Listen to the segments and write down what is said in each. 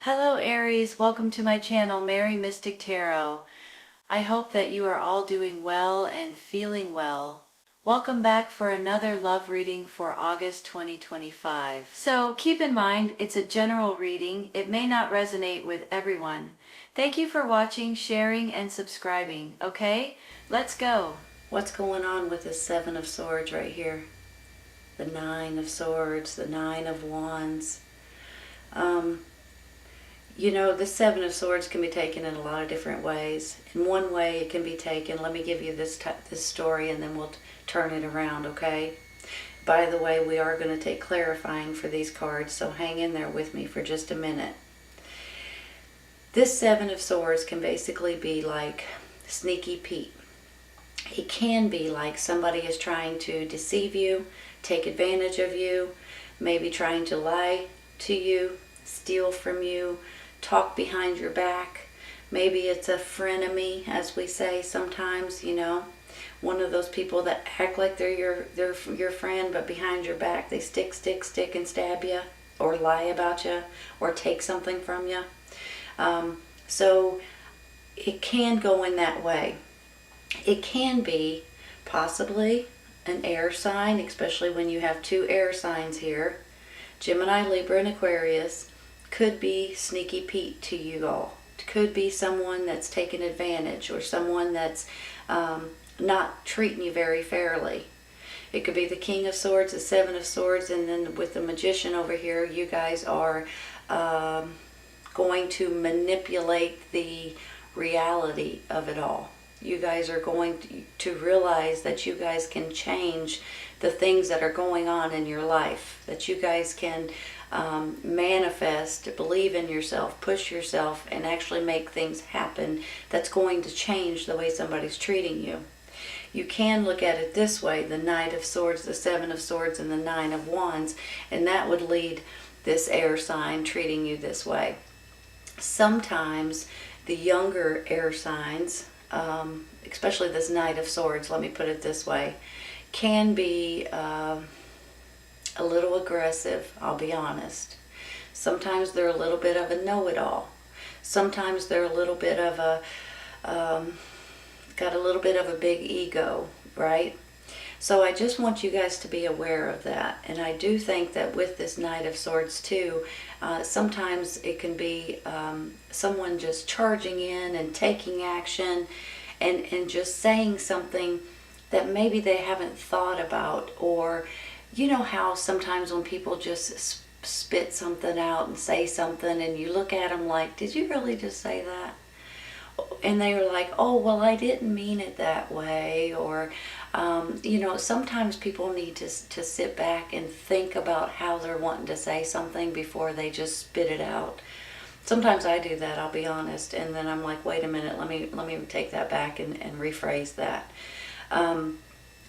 Hello Aries, welcome to my channel, Mary Mystic Tarot. I hope that you are all doing well and feeling well. Welcome back for another love reading for August 2025. So keep in mind, it's a general reading. It may not resonate with everyone. Thank you for watching, sharing, and subscribing. Okay, let's go. What's going on with this Seven of Swords right here? The Nine of Swords, the Nine of Wands. You know, the Seven of Swords can be taken in a lot of different ways. In one way it can be taken, let me give you this story and then we'll turn it around, okay? By the way, we are going to take clarifying for these cards, so hang in there with me for just a minute. This Seven of Swords can basically be like sneaky Pete. It can be like somebody is trying to deceive you, take advantage of you, maybe trying to lie to you, steal from you, talk behind your back. Maybe it's a frenemy, as we say sometimes, you know, one of those people that act like they're your friend, but behind your back they stick and stab you, or lie about you, or take something from you. So it can go in that way. It can be possibly an air sign, especially when you have two air signs here. Gemini, Libra, and Aquarius could be sneaky Pete to you all. It could be someone that's taking advantage, or someone that's not treating you very fairly. It could be the King of Swords, the Seven of Swords, and then with the Magician over here, you guys are going to manipulate the reality of it all. You guys are going to realize that you guys can change the things that are going on in your life, that you guys can manifest, believe in yourself, push yourself, and actually make things happen that's going to change the way somebody's treating you. You can look at it this way: the Knight of Swords, the Seven of Swords, and the Nine of Wands, and that would lead this air sign treating you this way. Sometimes the younger air signs, especially this Knight of Swords, let me put it this way, can be a little aggressive, I'll be honest. Sometimes they're a little bit of a know-it-all. Sometimes they're a little bit of a, got a little bit of a big ego, right? So I just want you guys to be aware of that. And I do think that with this Knight of Swords too, sometimes it can be someone just charging in and taking action and just saying something that maybe they haven't thought about. Or you know how sometimes when people just spit something out and say something and you look at them like, did you really just say that? And they were like, oh, well, I didn't mean it that way. Or, you know, sometimes people need to sit back and think about how they're wanting to say something before they just spit it out. Sometimes I do that, I'll be honest. And then I'm like, wait a minute, let me take that back and rephrase that.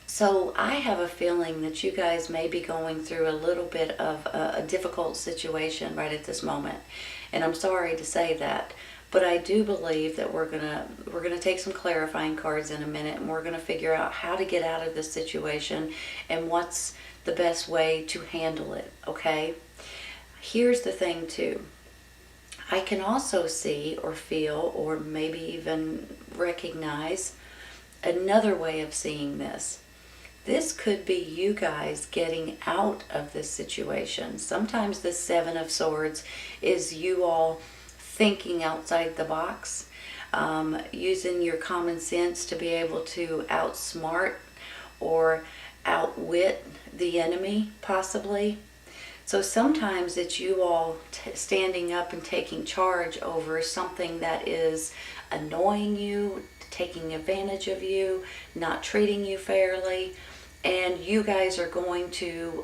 So I have a feeling that you guys may be going through a little bit of a difficult situation right at this moment. And I'm sorry to say that, but I do believe that we're gonna take some clarifying cards in a minute, and we're gonna figure out how to get out of this situation and what's the best way to handle it, okay? Here's the thing too. I can also see or feel or maybe even recognize another way of seeing this. This could be you guys getting out of this situation. Sometimes the Seven of Swords is you all thinking outside the box, using your common sense to be able to outsmart or outwit the enemy, possibly. So sometimes it's you all standing up and taking charge over something that is annoying you, taking advantage of you, not treating you fairly. And you guys are going to,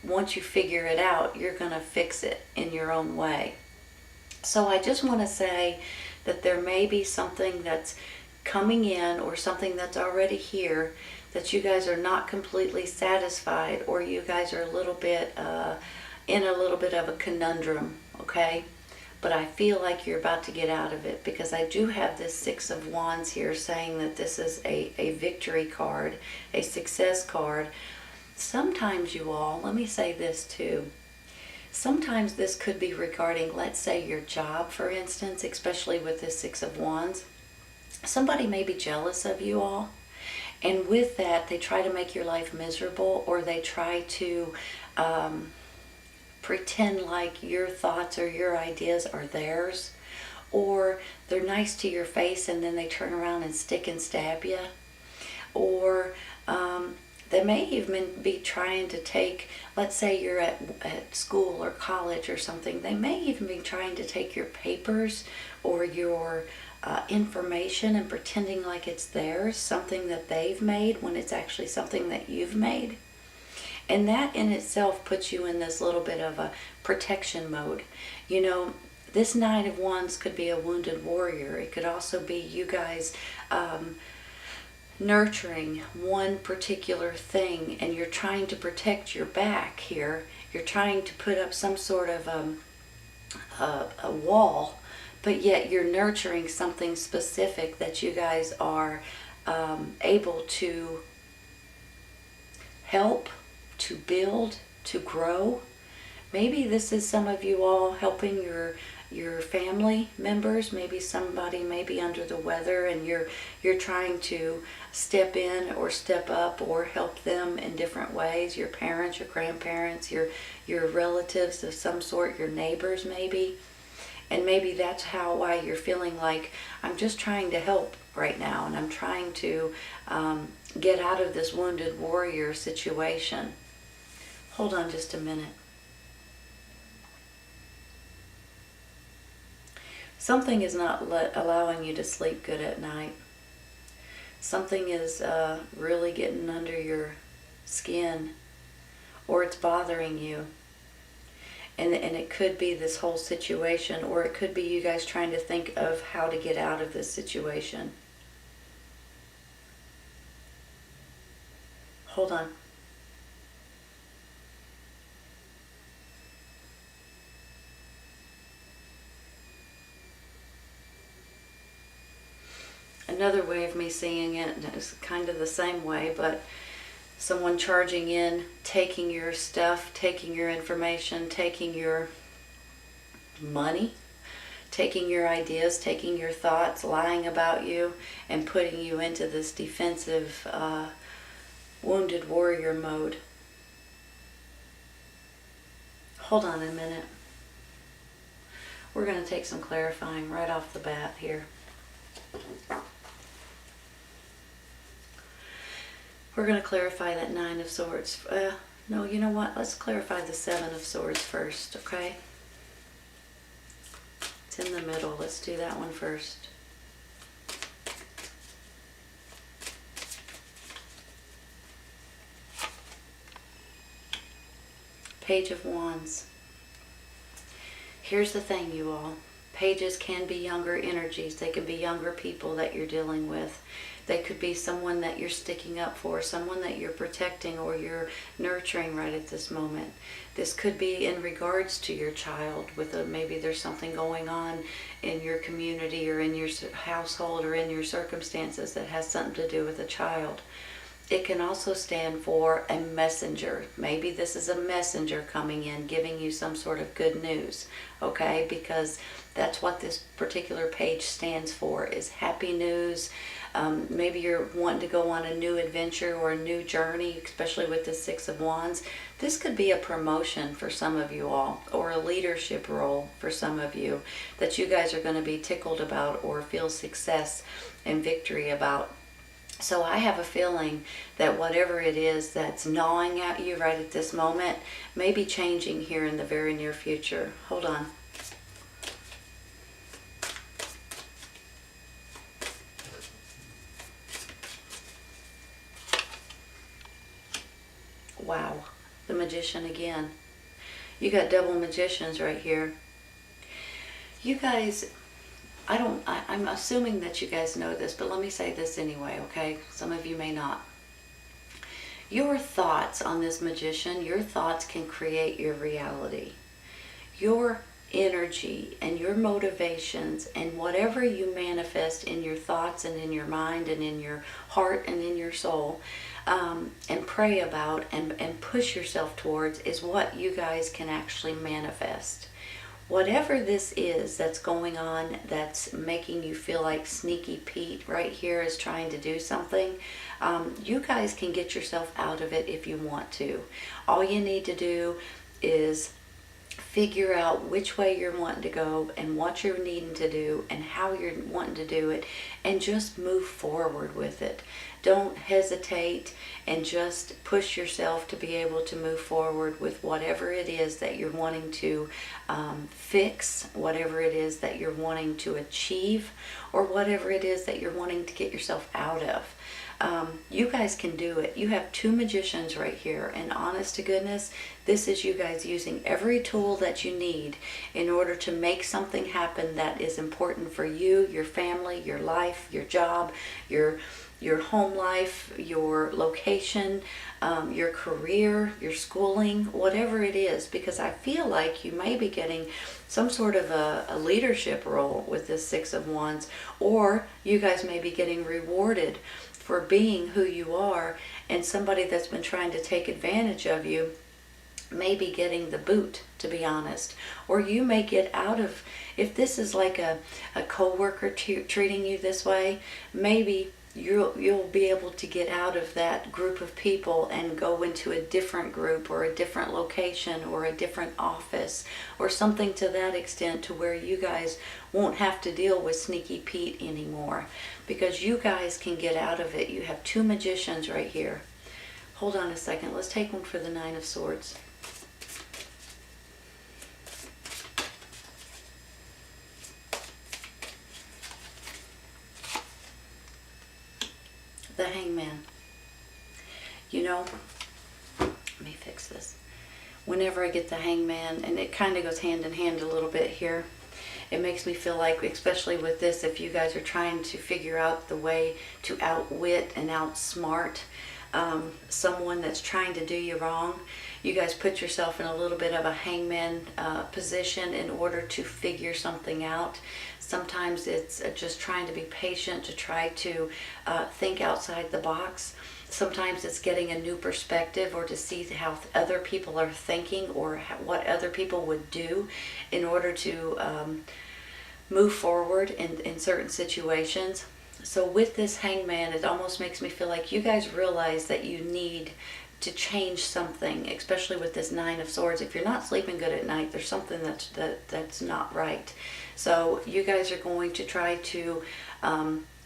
once you figure it out, you're going to fix it in your own way. So I just want to say that there may be something that's coming in, or something that's already here, that you guys are not completely satisfied, or you guys are a little bit in a little bit of a conundrum, okay? But I feel like you're about to get out of it, because I do have this Six of Wands here saying that this is a victory card, a success card. Sometimes you all, let me say this too, Sometimes this could be regarding, let's say, your job, for instance, especially with the Six of Wands. Somebody may be jealous of you all, and with that, they try to make your life miserable, or they try to pretend like your thoughts or your ideas are theirs, or they're nice to your face and then they turn around and stick and stab you, or they may even be trying to take, let's say you're at school or college or something, they may even be trying to take your papers or your information and pretending like it's theirs, something that they've made when it's actually something that you've made. And that in itself puts you in this little bit of a protection mode. You know, this Nine of Wands could be a wounded warrior. It could also be you guys nurturing one particular thing, and you're trying to protect your back here. You're trying to put up some sort of a wall, but yet you're nurturing something specific that you guys are able to help, to build, to grow. Maybe this is some of you all helping your family members. Maybe somebody may be under the weather and you're trying to step in or step up or help them in different ways. Your parents, your grandparents, your relatives of some sort, your neighbors maybe. And maybe that's why you're feeling like, I'm just trying to help right now, and I'm trying to get out of this wounded warrior situation. Hold on just a minute. Something is not allowing you to sleep good at night. Something is really getting under your skin, or it's bothering you. And it could be this whole situation, or it could be you guys trying to think of how to get out of this situation. Hold on. Another way of me seeing it is kind of the same way, but someone charging in, taking your stuff, taking your information, taking your money, taking your ideas, taking your thoughts, lying about you, and putting you into this defensive, wounded warrior mode. Hold on a minute. We're going to take some clarifying right off the bat here. We're going to clarify that Nine of Swords. No, you know what? Let's clarify the Seven of Swords first, okay? It's in the middle. Let's do that one first. Page of Wands. Here's the thing, you all. Pages can be younger energies. They can be younger people that you're dealing with. They could be someone that you're sticking up for, someone that you're protecting or you're nurturing right at this moment. This could be in regards to your child, with maybe there's something going on in your community or in your household or in your circumstances that has something to do with a child. It can also stand for a messenger. Maybe this is a messenger coming in, giving you some sort of good news, okay? Because that's what this particular page stands for, is happy news. Maybe you're wanting to go on a new adventure or a new journey, especially with the Six of Wands. This could be a promotion for some of you all, or a leadership role for some of you that you guys are going to be tickled about or feel success and victory about. So I have a feeling that whatever it is that's gnawing at you right at this moment may be changing here in the very near future. Hold on. Wow, the Magician again. You got double magicians right here. You guys, I'm assuming that you guys know this, but let me say this anyway, okay? Some of you may not. Your thoughts on this Magician, your thoughts can create your reality. Your energy and your motivations and whatever you manifest in your thoughts and in your mind and in your heart and in your soul, and pray about and push yourself towards, is what you guys can actually manifest. Whatever this is that's going on that's making you feel like Sneaky Pete right here is trying to do something, you guys can get yourself out of it if you want to. All you need to do is figure out which way you're wanting to go and what you're needing to do and how you're wanting to do it, and just move forward with it. Don't hesitate, and just push yourself to be able to move forward with whatever it is that you're wanting to fix, whatever it is that you're wanting to achieve, or whatever it is that you're wanting to get yourself out of. You guys can do it. You have two magicians right here, and honest to goodness, this is you guys using every tool that you need in order to make something happen that is important for you, your family, your life, your job, your home life, your location, your career, your schooling, whatever it is, because I feel like you may be getting some sort of a leadership role with this Six of Wands, or you guys may be getting rewarded for being who you are, and somebody that's been trying to take advantage of you may be getting the boot, to be honest. Or you may get out of, if this is like a co-worker treating you this way, maybe you'll be able to get out of that group of people and go into a different group or a different location or a different office or something to that extent, to where you guys won't have to deal with Sneaky Pete anymore, because you guys can get out of it. You have two magicians right here. Hold on a second. Let's take one for the Nine of Swords. The Hangman. You know, let me fix this. Whenever I get the Hangman, and it kind of goes hand in hand a little bit here, it makes me feel like, especially with this, if you guys are trying to figure out the way to outwit and outsmart someone that's trying to do you wrong, you guys put yourself in a little bit of a hangman position in order to figure something out. Sometimes it's just trying to be patient, to try to think outside the box. Sometimes it's getting a new perspective, or to see how other people are thinking, or what other people would do in order to move forward in certain situations. So with this Hangman, it almost makes me feel like you guys realize that you need to change something, especially with this Nine of Swords. If you're not sleeping good at night, there's something that's not right. So you guys are going to try to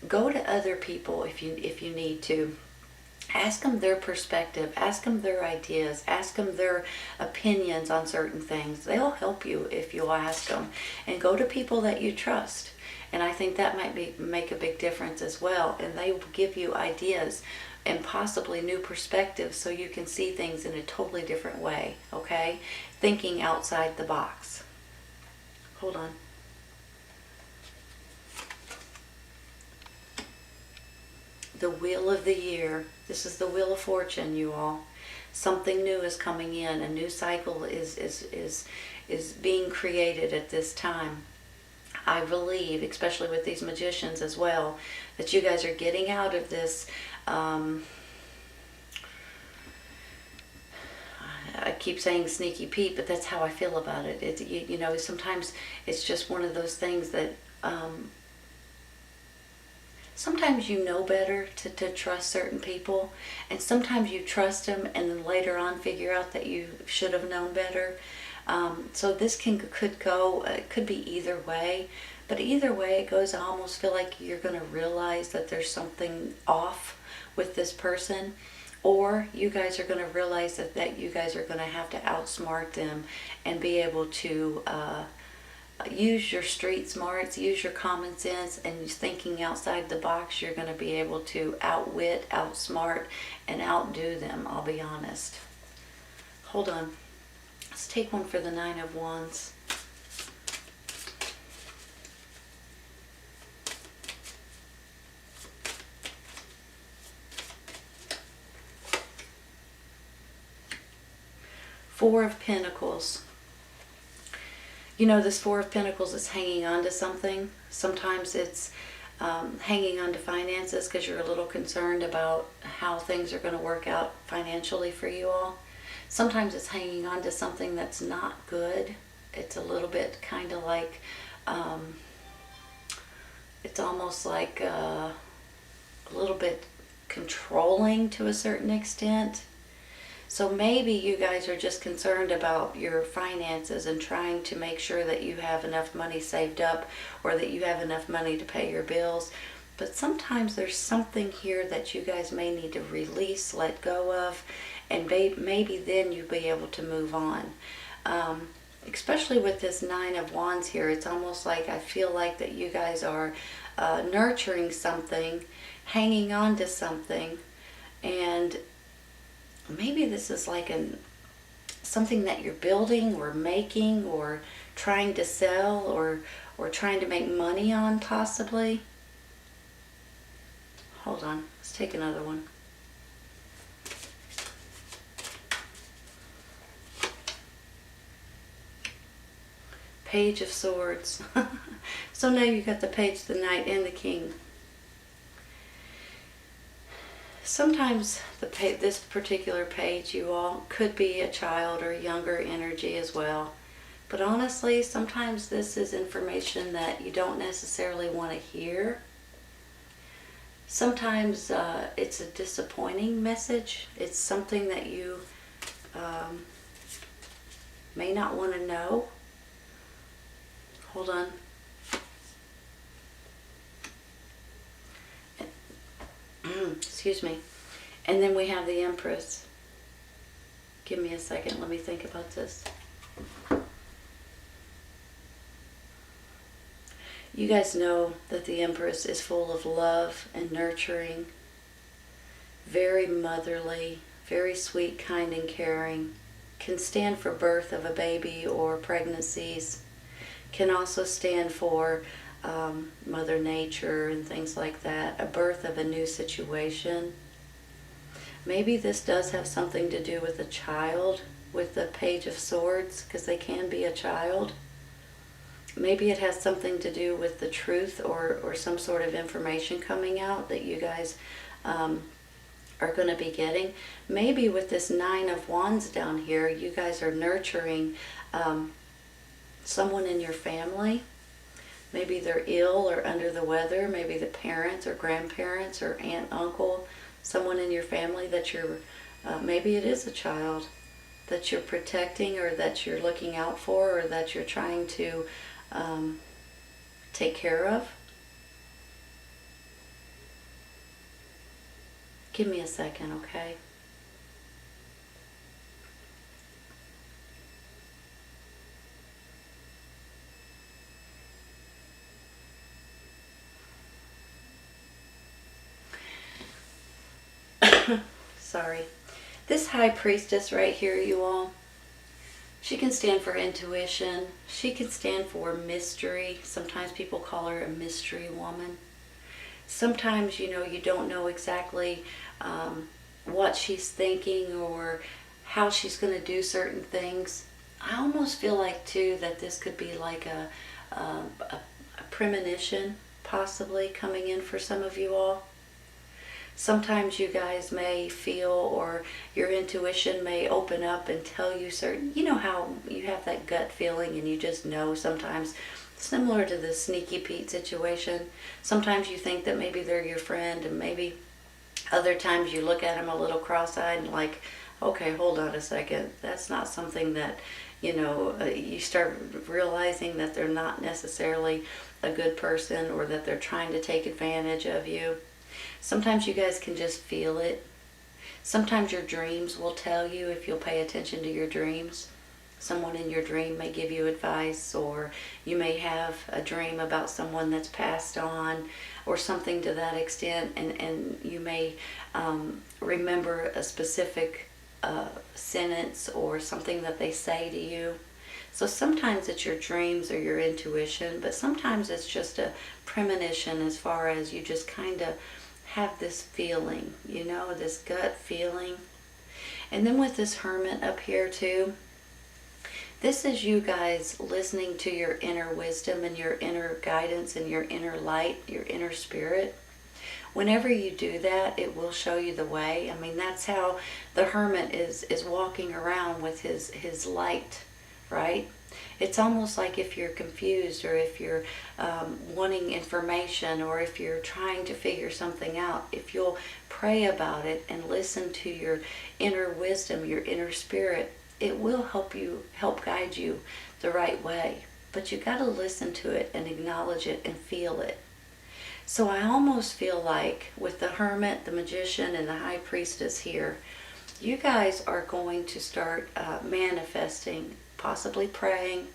go to other people if you need to. Ask them their perspective, ask them their ideas, ask them their opinions on certain things. They'll help you if you'll ask them. And go to people that you trust. And I think that might make a big difference as well. And they will give you ideas and possibly new perspectives, so you can see things in a totally different way, okay? Thinking outside the box. Hold on. The Wheel of the Year. This is the Wheel of Fortune, you all. Something new is coming in. A new cycle is being created at this time. I believe, especially with these magicians as well, that you guys are getting out of this. I keep saying Sneaky Pete, but that's how I feel about it. You know, sometimes it's just one of those things that sometimes you know better to trust certain people, and sometimes you trust them and then later on figure out that you should have known better. So this could be either way, but either way it goes, I almost feel like you're going to realize that there's something off with this person, or you guys are going to realize that you guys are going to have to outsmart them and be able to use your street smarts, use your common sense, and thinking outside the box. You're going to be able to outwit, outsmart, and outdo them, I'll be honest. Hold on. Let's take one for the Nine of Wands. Four of Pentacles. You know, this Four of Pentacles is hanging on to something. Sometimes it's hanging on to finances because you're a little concerned about how things are going to work out financially for you all. Sometimes it's hanging on to something that's not good. It's a little bit kind of like, it's almost like a little bit controlling to a certain extent. So maybe you guys are just concerned about your finances and trying to make sure that you have enough money saved up or that you have enough money to pay your bills. But sometimes there's something here that you guys may need to release, let go of, and maybe then you'll be able to move on. Especially with this Nine of Wands here, it's almost like I feel like that you guys are nurturing something, hanging on to something, and maybe this is like something that you're building or making or trying to sell or trying to make money on, possibly. Hold on, let's take another one. Page of Swords. So now you got the Page, the Knight, and the King. Sometimes this particular page, you all, could be a child or younger energy as well. But honestly, sometimes this is information that you don't necessarily want to hear. Sometimes it's a disappointing message. It's something that you may not want to know. Hold on. Excuse me. And then we have the Empress. Give me a second. Let me think about this. You guys know that the Empress is full of love and nurturing. Very motherly. Very sweet, kind, and caring. Can stand for birth of a baby or pregnancies. Can also stand for Mother Nature and things like that, a birth of a new situation. Maybe this does have something to do with a child with the Page of Swords, because they can be a child. Maybe it has something to do with the truth or some sort of information coming out that you guys are going to be getting. Maybe with this Nine of Wands down here, you guys are nurturing someone in your family. Maybe they're ill or under the weather. Maybe the parents or grandparents or aunt, uncle, someone in your family that you're, maybe it is a child that you're protecting or that you're looking out for or that you're trying to take care of. Give me a second, okay? Sorry. This High Priestess right here, you all, she can stand for intuition. She can stand for mystery. Sometimes people call her a mystery woman. Sometimes, you know, you don't know exactly what she's thinking or how she's going to do certain things. I almost feel like, too, that this could be like a premonition possibly coming in for some of you all. Sometimes you guys may feel, or your intuition may open up and tell you certain, you know how you have that gut feeling and you just know sometimes, similar to the Sneaky Pete situation. Sometimes you think that maybe they're your friend, and maybe other times you look at them a little cross-eyed and like, okay, hold on a second. That's not something that, you know, you start realizing that they're not necessarily a good person or that they're trying to take advantage of you. Sometimes you guys can just feel it. Sometimes your dreams will tell you, if you'll pay attention to your dreams. Someone in your dream may give you advice, or you may have a dream about someone that's passed on or something to that extent, and you may remember a specific sentence or something that they say to you. So sometimes it's your dreams or your intuition, but sometimes it's just a premonition, as far as you just kind of have this feeling, you know, this gut feeling. And then with this Hermit up here too, This is you guys listening to your inner wisdom and your inner guidance and your inner light, your inner spirit. Whenever you do that, it will show you the way. I mean, that's how the hermit is walking around with his light, right? It's almost like if you're confused, or if you're wanting information, or if you're trying to figure something out, if you'll pray about it and listen to your inner wisdom, your inner spirit, it will help guide you the right way. But you got to listen to it and acknowledge it and feel it. So I almost feel like with the hermit, the magician, and the high priestess here, you guys are going to start manifesting, possibly praying.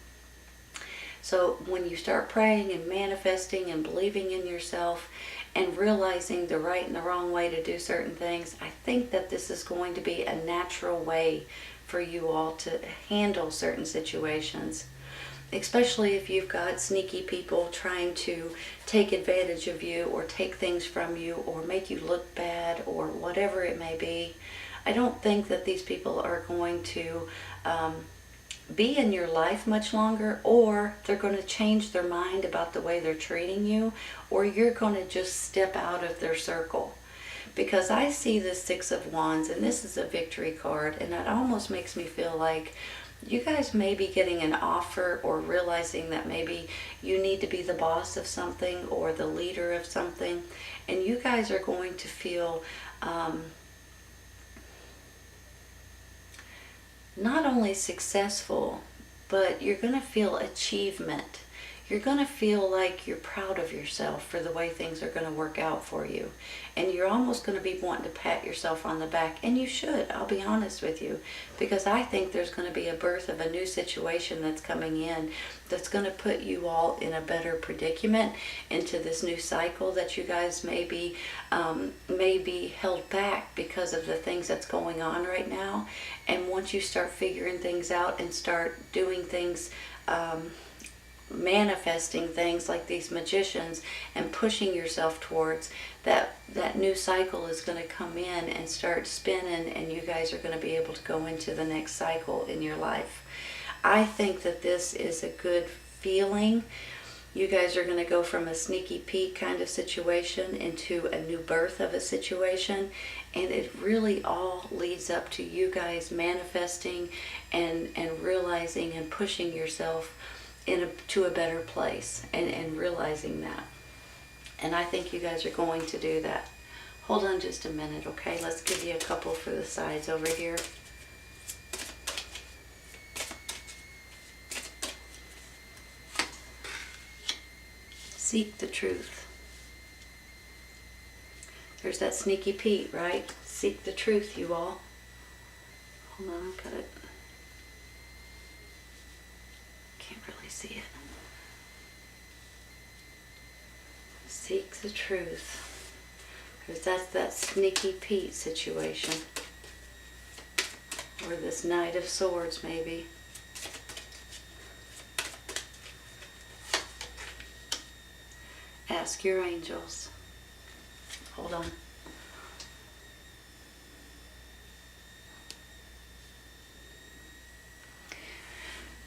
So when you start praying and manifesting and believing in yourself and realizing the right and the wrong way to do certain things, I think that this is going to be a natural way for you all to handle certain situations. Especially if you've got sneaky people trying to take advantage of you, or take things from you, or make you look bad, or whatever it may be. I don't think that these people are going to be in your life much longer, or they're going to change their mind about the way they're treating you, or you're going to just step out of their circle. Because I see the Six of Wands, and this is a victory card, and it almost makes me feel like you guys may be getting an offer, or realizing that maybe you need to be the boss of something or the leader of something, and you guys are going to feel not only successful, but you're going to feel achievement. You're going to feel like you're proud of yourself for the way things are going to work out for you. And you're almost going to be wanting to pat yourself on the back. And you should, I'll be honest with you. Because I think there's going to be a birth of a new situation that's coming in, that's going to put you all in a better predicament into this new cycle that you guys may be held back because of the things that's going on right now. And once you start figuring things out and start doing things, manifesting things like these magicians, and pushing yourself towards that new cycle is going to come in and start spinning, and you guys are going to be able to go into the next cycle in your life. I think that this is a good feeling. You guys are going to go from a sneaky peek kind of situation into a new birth of a situation, and it really all leads up to you guys manifesting and realizing and pushing yourself to a better place, and realizing that. And I think you guys are going to do that. Hold on just a minute, okay? Let's give you a couple for the sides over here. Seek the truth. There's that sneaky Pete, right? Seek the truth, you all. Hold on, I've got it. Can't really see it. Seek the truth. Because that's that sneaky Pete situation. Or this Knight of Swords, maybe. Ask your angels. Hold on.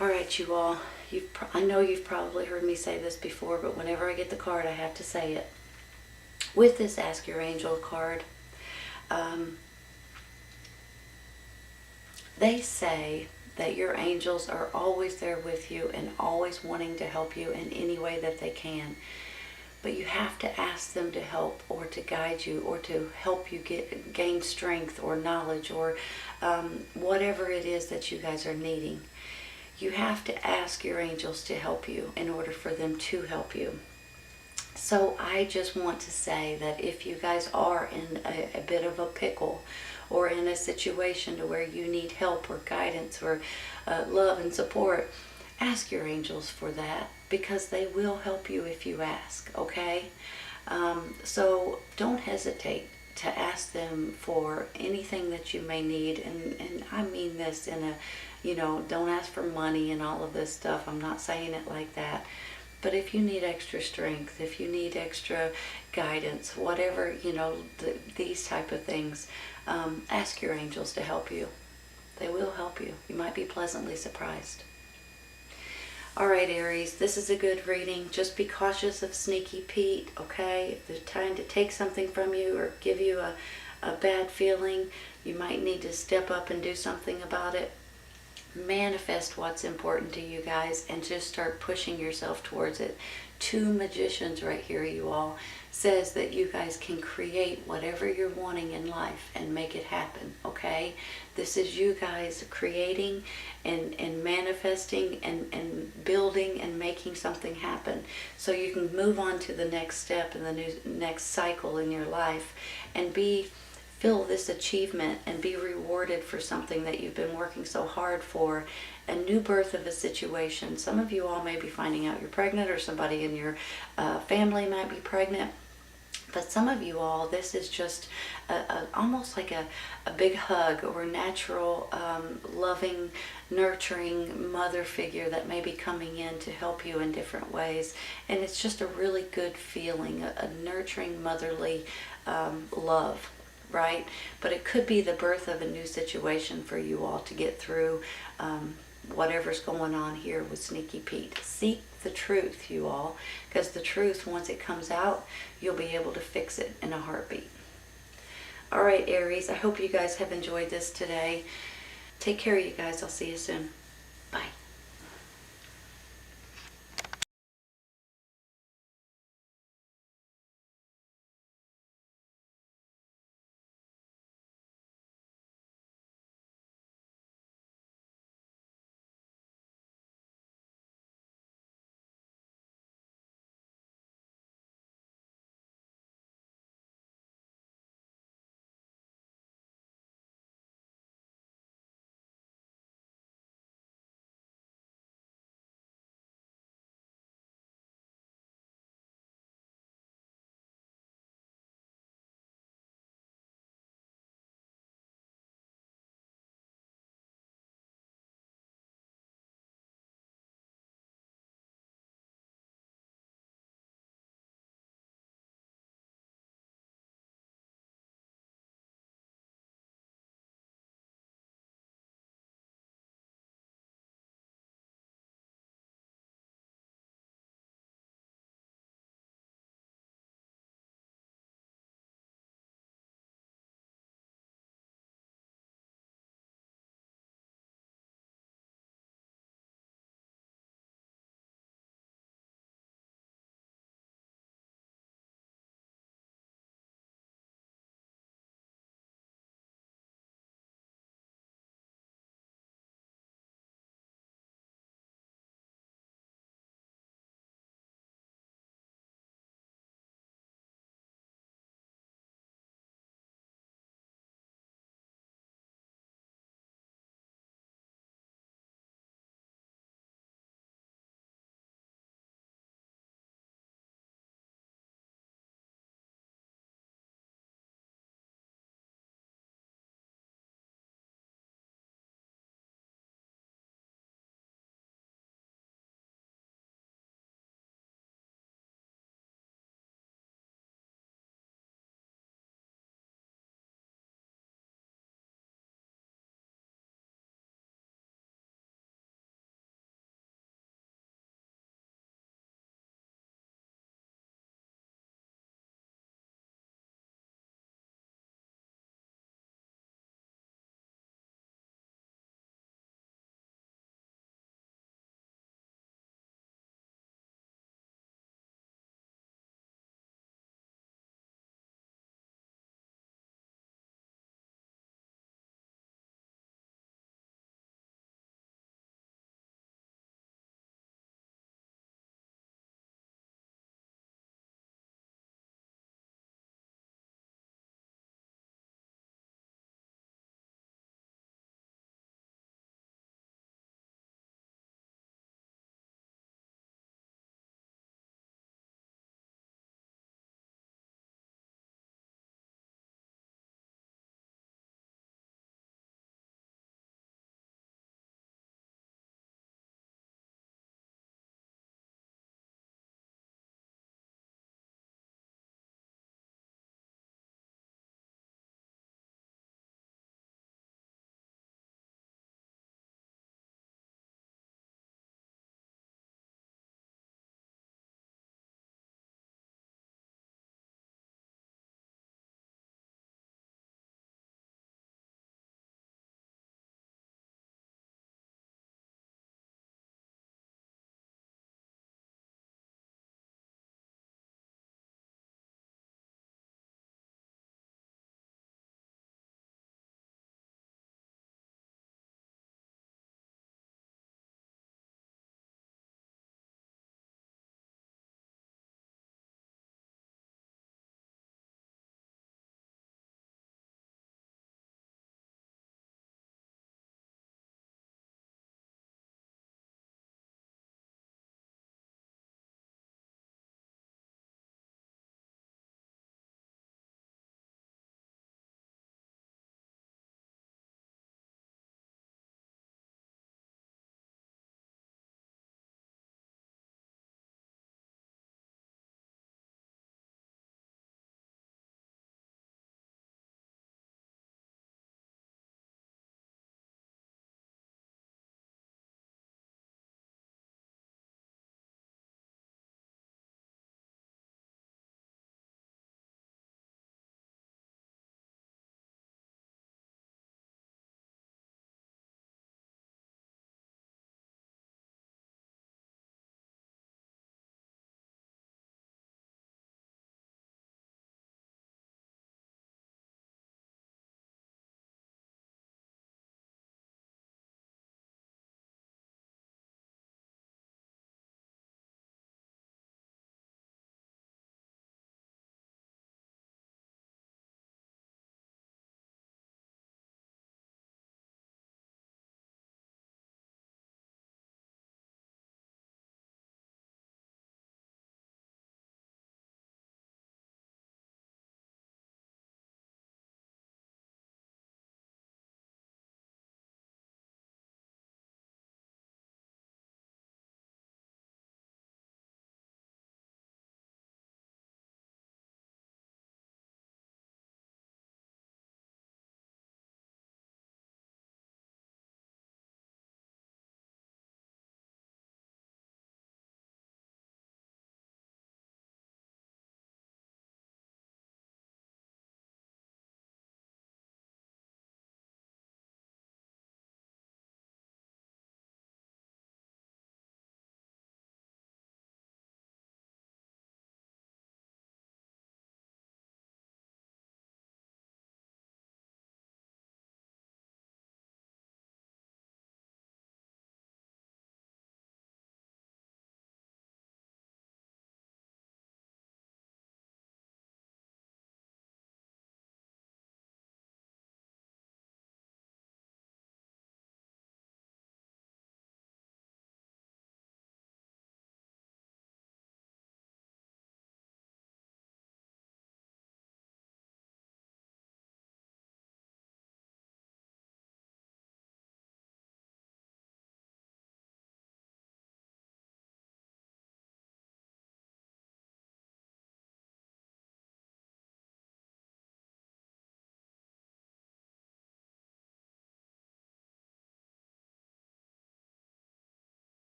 All right, you all. I know you've probably heard me say this before, but whenever I get the card, I have to say it. With this Ask Your Angel card, they say that your angels are always there with you and always wanting to help you in any way that they can. But you have to ask them to help, or to guide you, or to help you gain strength or knowledge, or whatever it is that you guys are needing. You have to ask your angels to help you in order for them to help you. So I just want to say that if you guys are in a bit of a pickle, or in a situation to where you need help or guidance or love and support, ask your angels for that, because they will help you if you ask, okay? So don't hesitate to ask them for anything that you may need. And I mean this in a, don't ask for money and all of this stuff. I'm not saying it like that. But if you need extra strength, if you need extra guidance, whatever, these type of things, ask your angels to help you. They will help you. You might be pleasantly surprised. Alright, Aries, this is a good reading. Just be cautious of Sneaky Pete, okay? If they're trying to take something from you or give you a bad feeling, you might need to step up and do something about it. Manifest what's important to you guys and just start pushing yourself towards it. Two magicians right here, you all, says that you guys can create whatever you're wanting in life and make it happen, okay? This is you guys creating and manifesting and building and making something happen so you can move on to the next step in the next cycle in your life and feel this achievement and be rewarded for something that you've been working so hard for. A new birth of a situation. Some of you all may be finding out you're pregnant, or somebody in your family might be pregnant. But some of you all, this is just almost like a big hug or natural, loving, nurturing mother figure that may be coming in to help you in different ways. And it's just a really good feeling, a nurturing, motherly love, right? But it could be the birth of a new situation for you all to get through whatever's going on here with Sneaky Pete. Seek the truth, you all, because the truth, once it comes out, you'll be able to fix it in a heartbeat. All right, Aries, I hope you guys have enjoyed this today. Take care, you guys. I'll see you soon. Bye.